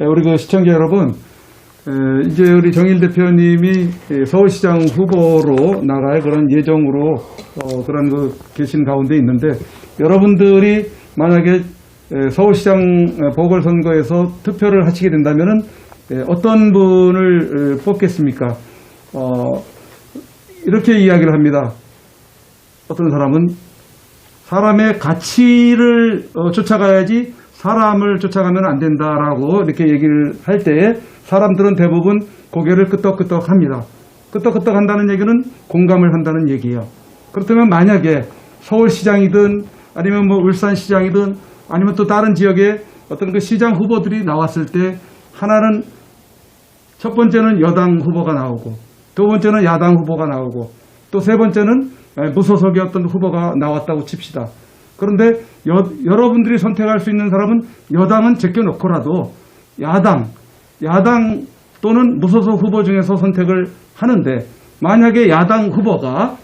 우리 그 시청자 여러분, 이제 우리 정일 대표님이 서울시장 후보로 나갈 그런 예정으로 그런 그 계신 가운데 있는데, 여러분들이 만약에 서울시장 보궐선거에서 투표를 하시게 된다면은 어떤 분을 뽑겠습니까? 이렇게 이야기를 합니다. 어떤 사람은 사람의 가치를 쫓아가야지 사람을 쫓아가면 안 된다라고 이렇게 얘기를 할 때 사람들은 대부분 고개를 끄덕끄덕 합니다. 끄덕끄덕 한다는 얘기는 공감을 한다는 얘기예요. 그렇다면 만약에 서울시장이든 아니면 뭐 울산시장이든 아니면 또 다른 지역에 어떤 그 시장 후보들이 나왔을 때 하나는 첫 번째는 여당 후보가 나오고 두 번째는 야당 후보가 나오고 또 세 번째는 무소속의 어떤 후보가 나왔다고 칩시다. 그런데 여러분들이 선택할 수 있는 사람은 여당은 제껴놓고라도 야당 또는 무소속 후보 중에서 선택을 하는데, 만약에 야당 후보가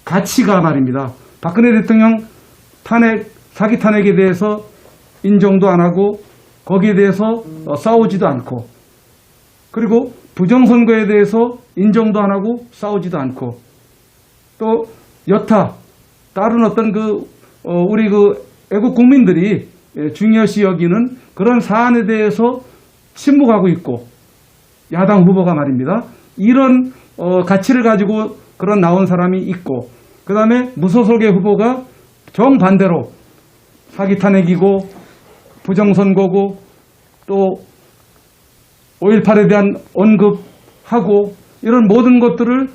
가치가 말입니다. 박근혜 대통령 사기 탄핵에 대해서 인정도 안 하고 거기에 대해서 싸우지도 않고, 그리고 부정선거에 대해서 인정도 안 하고 싸우지도 않고, 또 여타 다른 어떤 우리 애국 국민들이 중요시 여기는 그런 사안에 대해서 침묵하고 있고, 야당 후보가 말입니다. 이런 가치를 가지고 그런 나온 사람이 있고, 그 다음에 무소속의 후보가 정반대로 사기 탄핵이고 부정선거고 또 5.18에 대한 언급하고 이런 모든 것들을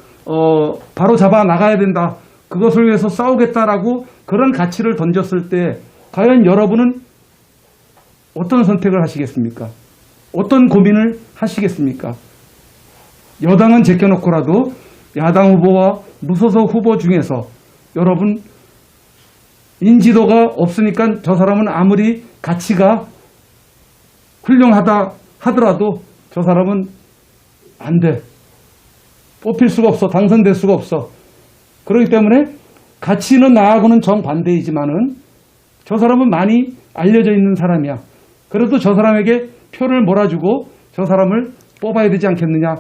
바로 잡아 나가야 된다, 그것을 위해서 싸우겠다라고 그런 가치를 던졌을 때 과연 여러분은 어떤 선택을 하시겠습니까? 어떤 고민을 하시겠습니까? 여당은 제껴놓고라도 야당 후보와 무소속 후보 중에서 여러분 인지도가 없으니까 저 사람은 아무리 가치가 훌륭하다 하더라도 저 사람은 안 돼. 뽑힐 수가 없어. 당선될 수가 없어. 그렇기 때문에 가치는 나하고는 정반대이지만은 저 사람은 많이 알려져 있는 사람이야. 그래도 저 사람에게 표를 몰아주고 저 사람을 뽑아야 되지 않겠느냐.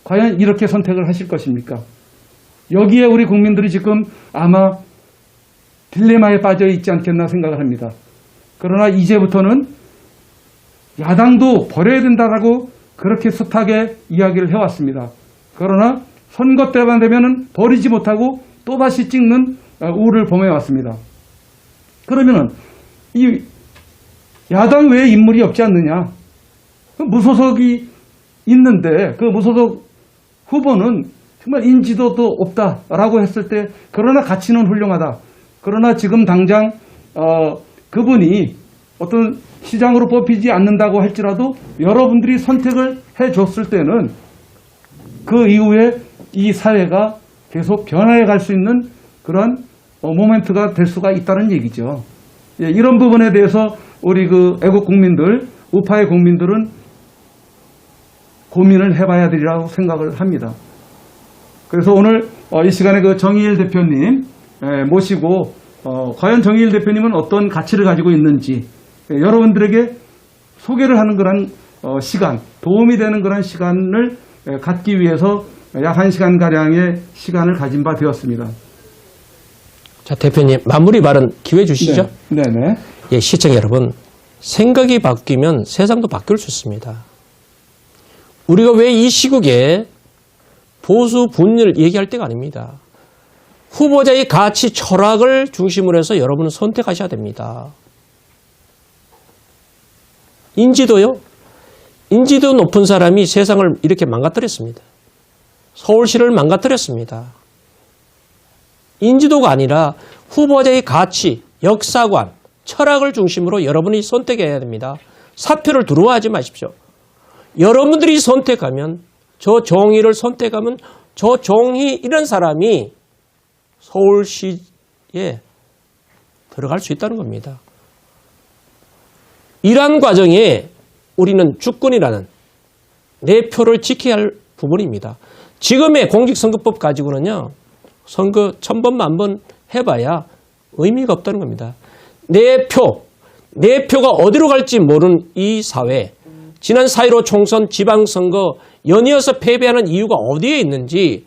과연 이렇게 선택을 하실 것입니까? 여기에 우리 국민들이 지금 아마 딜레마에 빠져 있지 않겠나 생각을 합니다. 그러나 이제부터는 야당도 버려야 된다라고 그렇게 숱하게 이야기를 해왔습니다. 그러나 선거 때만 되면은 버리지 못하고 또다시 찍는 우를 범해왔습니다. 그러면은 이 야당 외에 인물이 없지 않느냐? 무소속이 있는데 그 무소속 후보는 정말 인지도도 없다라고 했을 때, 그러나 가치는 훌륭하다. 그러나 지금 당장 그분이 어떤 시장으로 뽑히지 않는다고 할지라도 여러분들이 선택을 해줬을 때는 그 이후에 이 사회가 계속 변화해 갈 수 있는 그런 모멘트가 될 수가 있다는 얘기죠. 예, 이런 부분에 대해서 우리 애국 국민들, 우파의 국민들은 고민을 해봐야 되리라고 생각을 합니다. 그래서 오늘 이 시간에 정의일 대표님 모시고 과연 정의일 대표님은 어떤 가치를 가지고 있는지 여러분들에게 소개를 하는 그런 시간, 도움이 되는 그런 시간을 갖기 위해서 약 1시간가량의 시간을 가진 바 되었습니다. 자, 대표님 마무리 발언 기회 주시죠. 네. 네네. 예, 시청자 여러분, 생각이 바뀌면 세상도 바뀔 수 있습니다. 우리가 왜 이 시국에 보수 분열 얘기할 때가 아닙니다. 후보자의 가치 철학을 중심으로 해서 여러분은 선택하셔야 됩니다. 인지도요? 인지도 높은 사람이 세상을 이렇게 망가뜨렸습니다. 서울시를 망가뜨렸습니다. 인지도가 아니라 후보자의 가치, 역사관, 철학을 중심으로 여러분이 선택해야 됩니다. 사표를 두려워하지 마십시오. 여러분들이 선택하면, 저 정의를 선택하면 저 정의 이런 사람이 서울시에 들어갈 수 있다는 겁니다. 이러한 과정에 우리는 주권이라는 내 표를 지켜야 할 부분입니다. 지금의 공직선거법 가지고는요, 선거 1000번, 10,000번 해봐야 의미가 없다는 겁니다. 내 표, 내 표가 어디로 갈지 모르는 이 사회, 지난 4.15 총선 지방선거 연이어서 패배하는 이유가 어디에 있는지,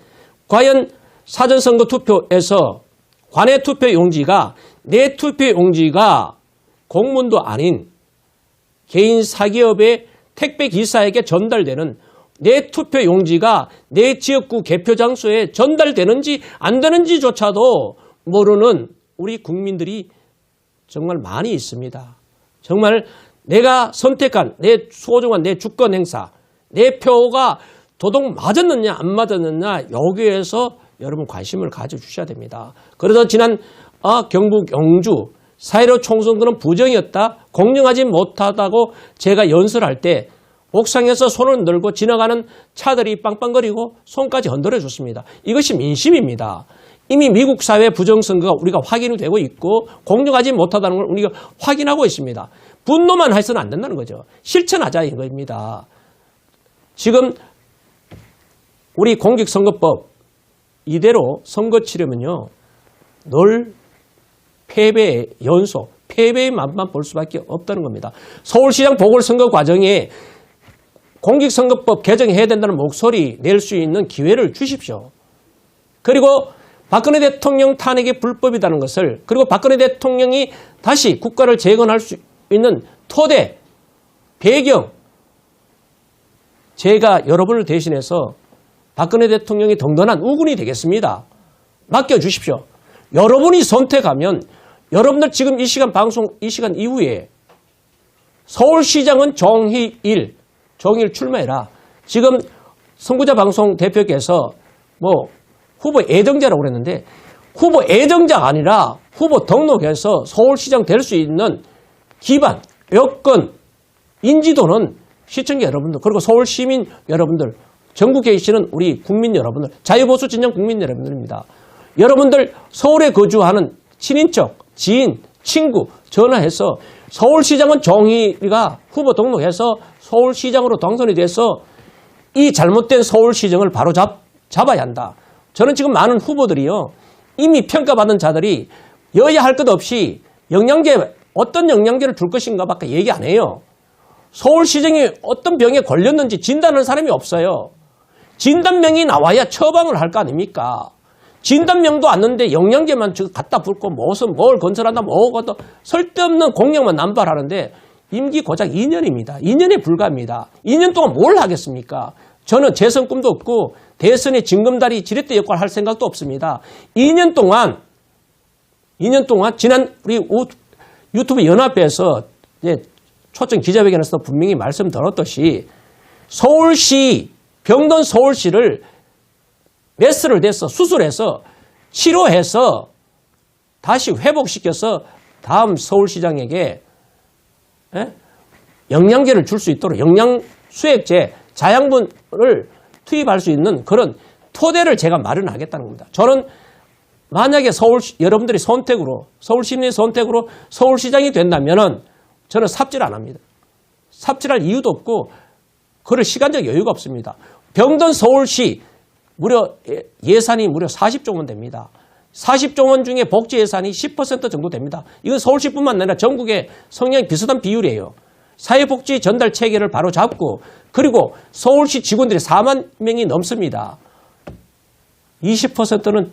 과연 사전선거 투표에서 관내 투표용지가 내 투표용지가 공문도 아닌 개인 사기업의 택배기사에게 전달되는 내 투표용지가 내 지역구 개표 장소에 전달되는지 안 되는지조차도 모르는 우리 국민들이 정말 많이 있습니다. 정말 내가 선택한 내 소중한 내 주권 행사, 내 표가 도둑 맞았느냐 안 맞았느냐, 여기에서 여러분 관심을 가져주셔야 됩니다. 그래서 지난 경북 영주 4.15 총선거는 부정이었다, 공정하지 못하다고 제가 연설할 때 옥상에서 손을 흔들고 지나가는 차들이 빵빵거리고 손까지 흔들어 줬습니다. 이것이 민심입니다. 이미 미국 사회 부정선거가 우리가 확인이 되고 있고 공정하지 못하다는 걸 우리가 확인하고 있습니다. 분노만 해서는 안 된다는 거죠. 실천하자 이거입니다. 지금 우리 공직선거법 이대로 선거 치르면요, 늘 패배의 연속, 패배의 맛만 볼 수밖에 없다는 겁니다. 서울시장 보궐선거 과정에 공직선거법 개정해야 된다는 목소리 낼 수 있는 기회를 주십시오. 그리고 박근혜 대통령 탄핵이 불법이라는 것을, 그리고 박근혜 대통령이 다시 국가를 재건할 수 있는 토대, 배경, 제가 여러분을 대신해서 박근혜 대통령이 든든한 우군이 되겠습니다. 맡겨주십시오. 여러분이 선택하면, 여러분들 지금 이 시간 방송, 이 시간 이후에 서울시장은 정희일 출마해라. 지금 선구자 방송 대표께서 후보 애정자라고 그랬는데, 후보 애정자가 아니라 후보 등록해서 서울시장 될 수 있는 기반, 여건, 인지도는 시청자 여러분들, 그리고 서울시민 여러분들, 전국에 계시는 우리 국민 여러분들, 자유보수 진영 국민 여러분들입니다. 여러분들 서울에 거주하는 친인척, 지인, 친구 전화해서 서울시장은 정의가 후보 등록해서 서울시장으로 당선이 돼서 이 잘못된 서울시정을 바로 잡아야 한다. 저는 지금 많은 후보들이요, 이미 평가받은 자들이 여야 할 것 없이 어떤 영양제를 줄 것인가 밖에 얘기 안 해요. 서울시정이 어떤 병에 걸렸는지 진단하는 사람이 없어요. 진단명이 나와야 처방을 할 거 아닙니까? 진단명도 왔는데 영양제만 갖다 붓고 뭘 건설한다, 쓸데없는 공약만 남발하는데 임기 고작 2년입니다. 2년에 불과합니다. 2년 동안 뭘 하겠습니까? 저는 재선 꿈도 없고 대선의 징검다리 지렛대 역할을 할 생각도 없습니다. 2년 동안 지난 우리 유튜브 연합회에서 초청 기자회견에서 분명히 말씀드렸듯이 병든 서울시를 메스를 대서 수술해서 치료해서 다시 회복시켜서 다음 서울시장에게 영양제를 줄 수 있도록 영양수액제, 자양분을 투입할 수 있는 그런 토대를 제가 마련하겠다는 겁니다. 저는 만약에 여러분들이 선택으로, 서울시민의 선택으로 서울시장이 된다면은 저는 삽질 안 합니다. 삽질할 이유도 없고 그럴 시간적 여유가 없습니다. 병든 서울시 예산이 무려 40조 원 됩니다. 40조 원 중에 복지 예산이 10% 정도 됩니다. 이건 서울시뿐만 아니라 전국에 성향이 비슷한 비율이에요. 사회복지 전달 체계를 바로 잡고, 그리고 서울시 직원들이 4만 명이 넘습니다. 20%는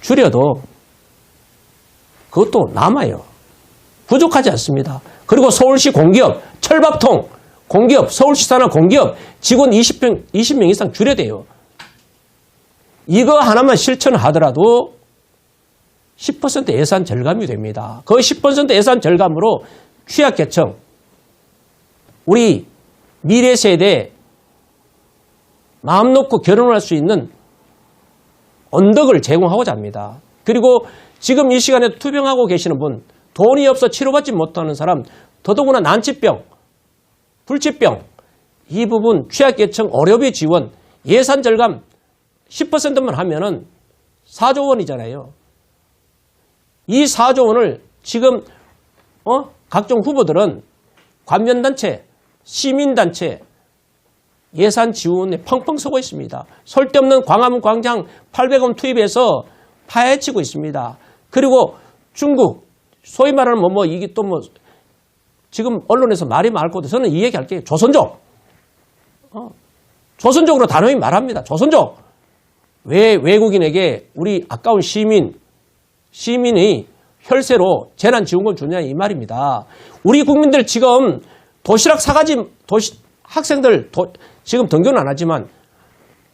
줄여도 그것도 남아요. 부족하지 않습니다. 그리고 서울시 공기업, 철밥통 공기업, 서울시 산하 공기업 직원 20명 이상 줄여야 돼요. 이거 하나만 실천하더라도 10% 예산 절감이 됩니다. 그 10% 예산 절감으로 취약계층, 우리 미래 세대 마음 놓고 결혼할 수 있는 언덕을 제공하고자 합니다. 그리고 지금 이 시간에 투병하고 계시는 분, 돈이 없어 치료받지 못하는 사람, 더더구나 난치병, 불치병, 이 부분 취약계층 어려비 지원, 예산 절감 10%만 하면은 4조 원이잖아요. 이 4조 원을 지금 각종 후보들은 관련단체, 시민단체 예산 지원에 펑펑 서고 있습니다. 설데없는 광화문 광장 800원 투입해서 파헤치고 있습니다. 그리고 중국 소위 말하는 이게 또 지금 언론에서 말이 많고 저는 이 얘기 할게요. 조선족. 조선족으로 단호히 말합니다. 조선족. 왜 외국인에게 우리 아까운 시민의 혈세로 재난지원금을 주냐 이 말입니다. 우리 국민들 지금 도시락 사가지 학생들 지금 등교는 안 하지만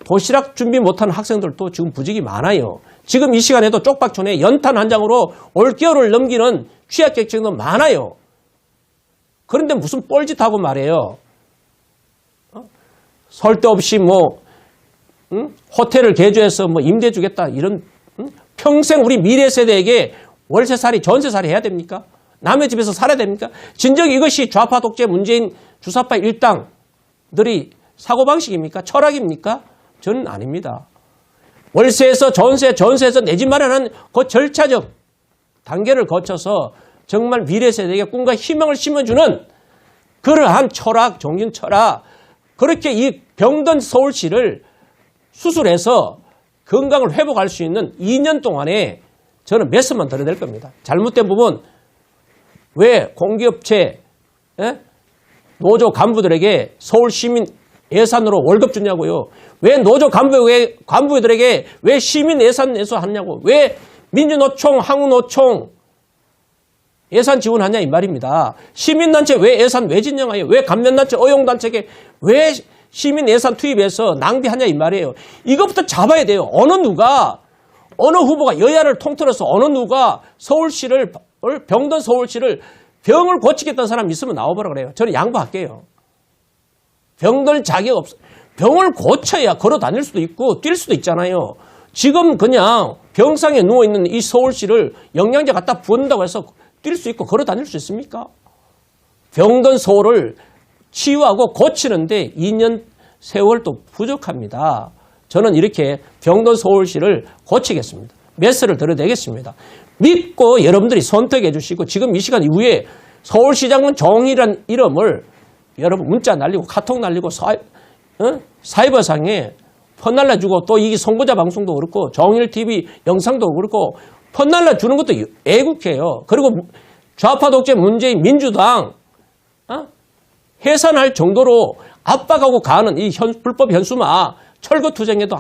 도시락 준비 못하는 학생들도 지금 부직이 많아요. 지금 이 시간에도 쪽박촌에 연탄 한 장으로 올겨울을 넘기는 취약계층도 많아요. 그런데 무슨 뻘짓하고 말해요. 설 데 없이 호텔을 개조해서 임대 주겠다 이런 평생 우리 미래 세대에게 월세살이 전세살이 해야 됩니까? 남의 집에서 살아야 됩니까? 진정 이것이 좌파 독재 문재인 주사파 일당들이 사고방식입니까? 철학입니까? 저는 아닙니다. 월세에서 전세에서 내 집 마련하는 그 절차적 단계를 거쳐서 정말 미래 세대에게 꿈과 희망을 심어주는 그러한 철학, 정신 철학, 그렇게 이 병든 서울시를 수술해서 건강을 회복할 수 있는 2년 동안에 저는 메시지만 드려야 될 겁니다. 잘못된 부분, 왜 공기업체 노조 간부들에게 서울시민 예산으로 월급 주냐고요. 왜 노조 간부들에게 왜 시민 예산 내수하냐고. 왜 민주노총, 항우노총 예산 지원하냐 이 말입니다. 시민단체 왜 예산 왜 진정하여. 왜 감면단체, 어용단체에게 왜 시민 예산 투입해서 낭비하냐 이 말이에요. 이것부터 잡아야 돼요. 어느 후보가 여야를 통틀어서 어느 누가 서울시를 병든 서울시를 병을 고치겠다는 사람 있으면 나와보라 그래요. 저는 양보할게요. 병들 자격 없어. 병을 고쳐야 걸어 다닐 수도 있고 뛸 수도 있잖아요. 지금 그냥 병상에 누워있는 이 서울시를 영양제 갖다 부은다고 해서 뛸 수 있고 걸어 다닐 수 있습니까? 병든 서울을 치유하고 고치는데 2년 세월도 부족합니다. 저는 이렇게 병든 서울시를 고치겠습니다. 메시지를 드려야 되겠습니다. 믿고 여러분들이 선택해 주시고 지금 이 시간 이후에 서울시장은 정의란 이름을 여러분 문자 날리고 카톡 날리고 사이버상에 퍼날라주고 또 이게 선거자 방송도 그렇고 정일TV 영상도 그렇고 퍼날라주는 것도 애국해요. 그리고 좌파 독재 문재인 민주당 해산할 정도로 압박하고 가는 이 불법 현수막 철거투쟁에도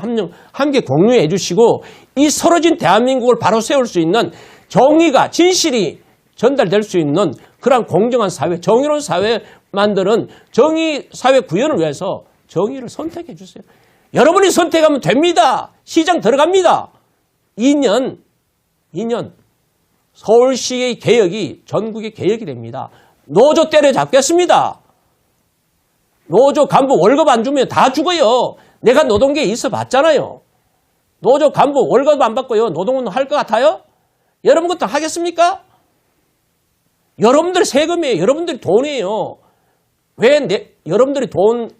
함께 공유해 주시고 이 서러진 대한민국을 바로 세울 수 있는 정의가 진실이 전달될 수 있는 그런 공정한 사회, 정의로운 사회 만드는 정의 사회 구현을 위해서 정의를 선택해 주세요. 여러분이 선택하면 됩니다. 시장 들어갑니다. 2년 서울시의 개혁이 전국의 개혁이 됩니다. 노조 때려잡겠습니다. 노조 간부 월급 안 주면 다 죽어요. 내가 노동계에 있어 봤잖아요. 노조 간부 월급 안 받고요. 노동은 할 것 같아요? 여러분 것도 하겠습니까? 여러분들 세금이에요. 여러분들이 돈이에요. 왜 여러분들이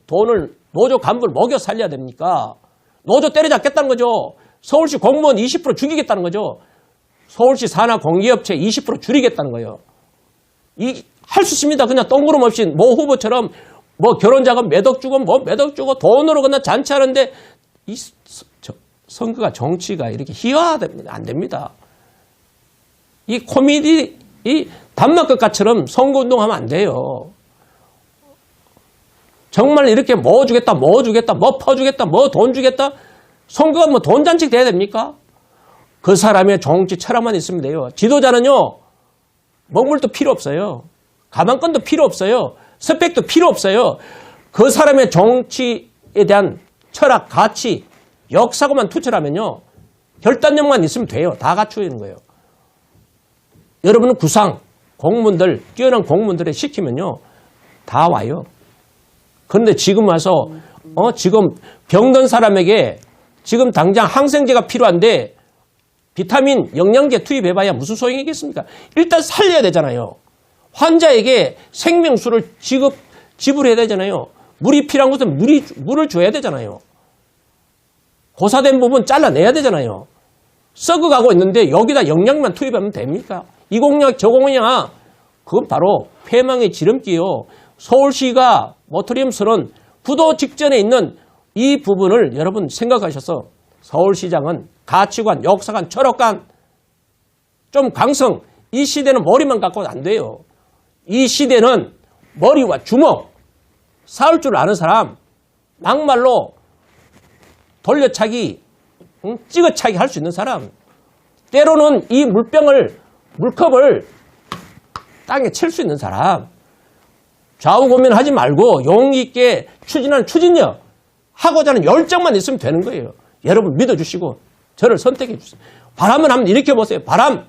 돈을 노조 간부를 먹여 살려야 됩니까? 노조 때려잡겠다는 거죠. 서울시 공무원 20% 죽이겠다는 거죠. 서울시 산하 공기업체 20% 줄이겠다는 거예요. 할 수 있습니다. 그냥 똥구름 없이 후보처럼 결혼자금 몇 억 주고 몇 억 주고 돈으로 그냥 잔치하는데 선거가 정치가 이렇게 희화화됩니다. 안 됩니다. 이 코미디 이 단막극가처럼 선거운동하면 안 돼요. 정말 이렇게 주겠다, 퍼주겠다, 돈 주겠다. 선거가 돈잔치 돼야 됩니까? 그 사람의 정치 철학만 있으면 돼요. 지도자는요, 먹물도 필요 없어요. 가방끈도 필요 없어요. 스펙도 필요 없어요. 그 사람의 정치에 대한 철학, 가치, 역사고만 투철하면요, 결단력만 있으면 돼요. 다 갖추어 있는 거예요. 여러분은 공무원들, 뛰어난 공무원들에 시키면요, 다 와요. 그런데 지금 와서, 지금 병든 사람에게 지금 당장 항생제가 필요한데 비타민, 영양제 투입해봐야 무슨 소용이겠습니까? 일단 살려야 되잖아요. 환자에게 생명수를 지불해야 되잖아요. 물이 필요한 곳은 물을 줘야 되잖아요. 고사된 부분 잘라내야 되잖아요. 썩어가고 있는데 여기다 영양만 투입하면 됩니까? 이 공약, 저 공약, 그건 바로 폐망의 지름길이요. 서울시가 모토리움스런 부도 직전에 있는 이 부분을 여러분 생각하셔서 서울시장은 가치관, 역사관, 철학관, 좀 강성, 이 시대는 머리만 갖고는 안 돼요. 이 시대는 머리와 주먹, 싸울 줄 아는 사람, 막말로 돌려차기, 찍어차기 할 수 있는 사람, 때로는 이 물컵을 땅에 칠 수 있는 사람, 좌우 고민하지 말고 용기 있게 추진하는 추진력, 하고자 하는 열정만 있으면 되는 거예요. 여러분 믿어주시고 저를 선택해 주세요. 바람을 한번 일으켜보세요. 바람,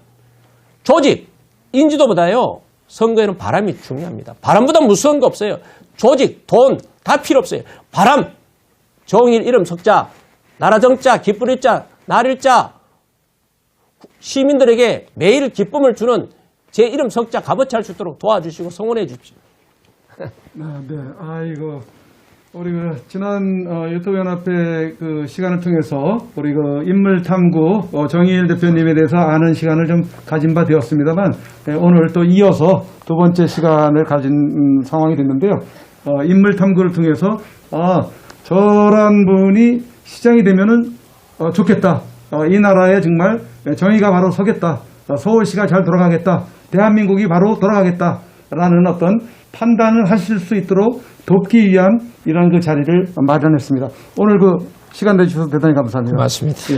조직, 인지도보다요. 선거에는 바람이 중요합니다. 바람보다 무서운 거 없어요. 조직, 돈 다 필요 없어요. 바람, 정일, 이름, 석자, 나라 정자, 기쁜 일자, 날일자, 시민들에게 매일 기쁨을 주는 제 이름 석자 값어치 할 수 있도록 도와주시고 성원해 주십시오. 네. 아이고. 우리 지난 유튜브 연합회 시간을 통해서 우리 인물 탐구 정의일 대표님에 대해서 아는 시간을 좀 가진 바 되었습니다만 오늘 또 이어서 두 번째 시간을 가진 상황이 됐는데요. 인물 탐구를 통해서 저런 분이 시장이 되면은 좋겠다. 이 나라에 정말 정의가 바로 서겠다. 서울시가 잘 돌아가겠다. 대한민국이 바로 돌아가겠다라는 어떤 판단을 하실 수 있도록 돕기 위한 이런 자리를 마련했습니다. 오늘 시간 내주셔서 대단히 감사합니다. 맞습니다.